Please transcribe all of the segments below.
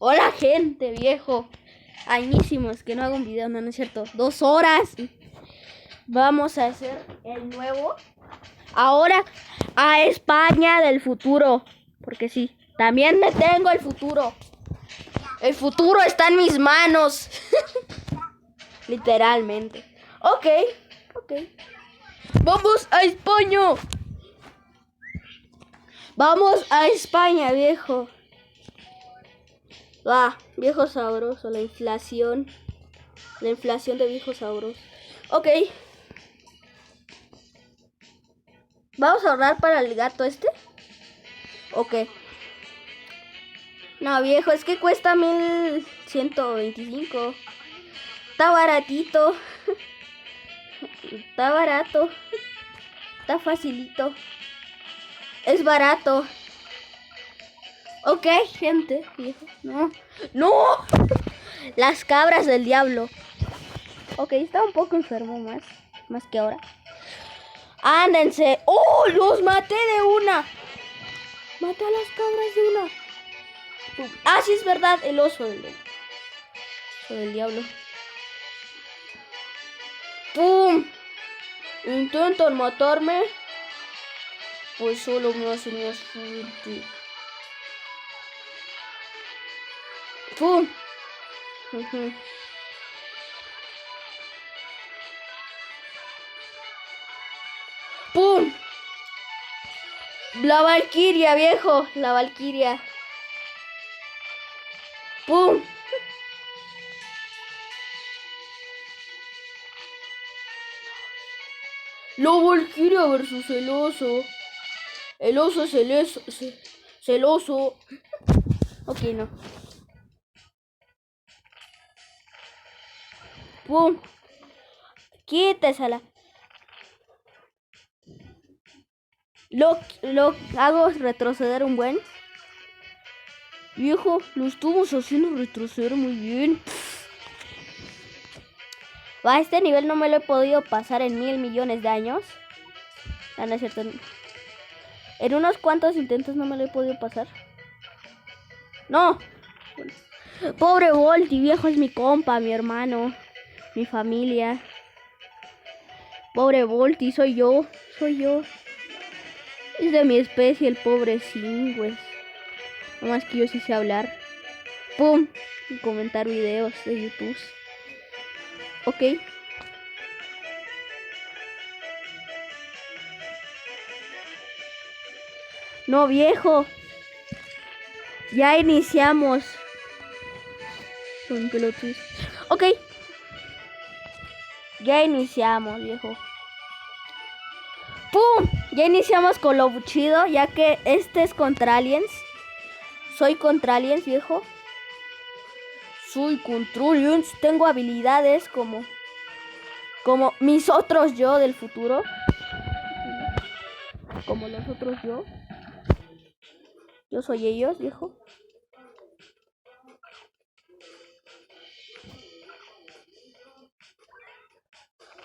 Hola gente, viejo. Añísimos que no hago un video, no es cierto. 2 horas. Vamos a hacer el nuevo. Ahora a España del futuro. Porque sí, también me tengo el futuro. El futuro está en mis manos. Literalmente. Ok. Vamos a España. Vamos a España, viejo. Viejo sabroso, la inflación. La inflación de viejos sabrosos. Ok. ¿Vamos a ahorrar para el gato este? Ok. No, viejo, es que cuesta 1125. Está baratito. Está barato. Está facilito. Es barato. Ok, gente, viejo. No. ¡No! Las cabras del diablo. Ok, está un poco enfermo más que ahora. ¡Ándense! ¡Oh! ¡Los maté de una! Maté a las cabras de una. Ah, sí, es verdad, el oso del diablo. ¡Pum! Intentan matarme. Pues solo me hacen más fuerte. ¡Pum! ¡Pum! La Valquiria, viejo. La Valquiria. ¡Pum! La Valquiria versus el oso. El oso celoso. Ok, no. ¡Pum! Quítesela. Lo hago retroceder un buen. Viejo, lo estamos haciendo retroceder muy bien. Este nivel no me lo he podido pasar en 1000 millones de años. No es cierto. En unos cuantos intentos no me lo he podido pasar. No. Pobre Volty, viejo, es mi compa, mi hermano, mi familia. Pobre Volty, soy yo. Es de mi especie el pobre Singües. No más que yo sí sé hablar. ¡Pum! Y comentar videos de YouTube. Ok. No, viejo. Ya iniciamos. Ok. Ya iniciamos, viejo. ¡Pum! Ya iniciamos con lo chido, ya que este es contra aliens. Soy contra aliens, viejo. Soy contra aliens. Tengo habilidades como mis otros yo del futuro. Como los otros yo. Yo soy ellos, viejo.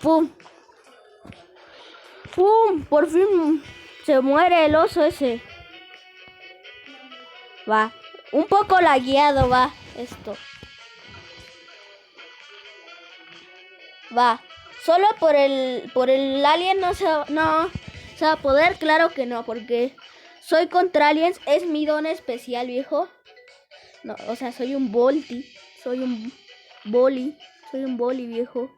¡Pum! ¡Pum! Por fin se muere el oso ese. Va. Un poco lagueado va esto. Va. Solo por el alien no se va a poder. Claro que no, porque soy contra aliens. Es mi don especial, viejo. No, o sea, soy un Volty. Soy un boli, viejo.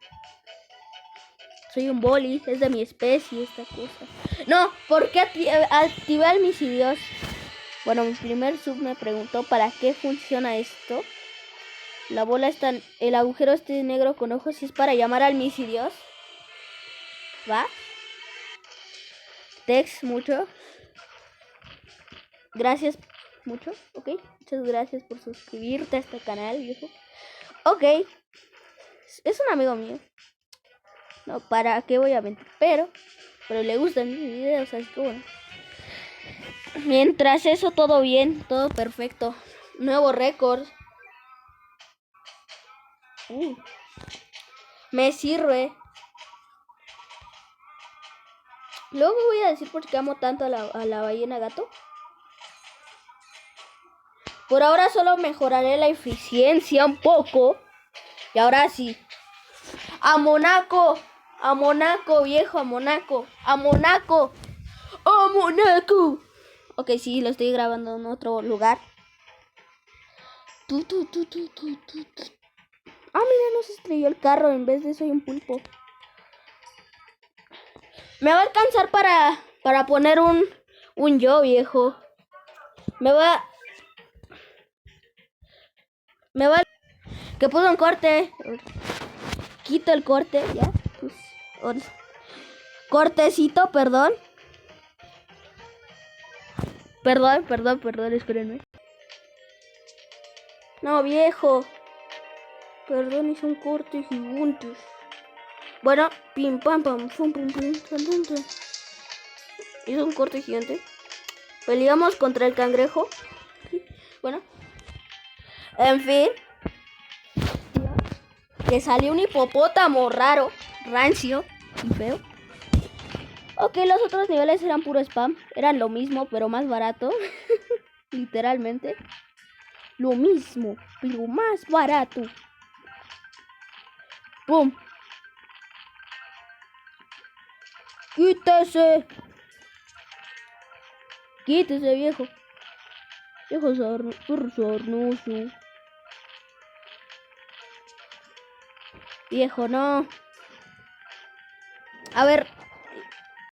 Soy un boli, es de mi especie esta cosa. No, ¿por qué activé al Misidios? Bueno, mi primer sub me preguntó para qué funciona esto. La bola está el agujero este negro con ojos es para llamar al Misidios. ¿Va? Tex mucho. Gracias mucho, ok. Muchas gracias por suscribirte a este canal, viejo. Ok. Es un amigo mío. No, ¿para qué voy a mentir? Pero le gustan mis videos, así que bueno. Mientras eso, todo bien, todo perfecto. Nuevo récord. Me sirve. Luego voy a decir por qué amo tanto a la ballena gato. Por ahora solo mejoraré la eficiencia un poco. Y ahora sí. A Monaco, viejo, a Monaco. Ok, sí, lo estoy grabando en otro lugar. Ah, mira, no se estrelló el carro. En vez de soy un pulpo. Me va a alcanzar para poner un yo, viejo. Me va... Que puso un corte. Quito el corte, ya. Pues, cortecito, perdón. Perdón, espérenme. No, viejo. Perdón, hice un corte gigante. Bueno, pim pam pam, pum pum pum, hizo un corte gigante. Peleamos contra el cangrejo. Bueno, en fin. Que salió un hipopótamo raro, rancio y feo. Ok, los otros niveles eran puro spam. Eran lo mismo, pero más barato. Literalmente. Lo mismo, pero más barato. ¡Pum! ¡Quítese! ¡Quítese, viejo! Viejo sornoso. Viejo, no. A ver,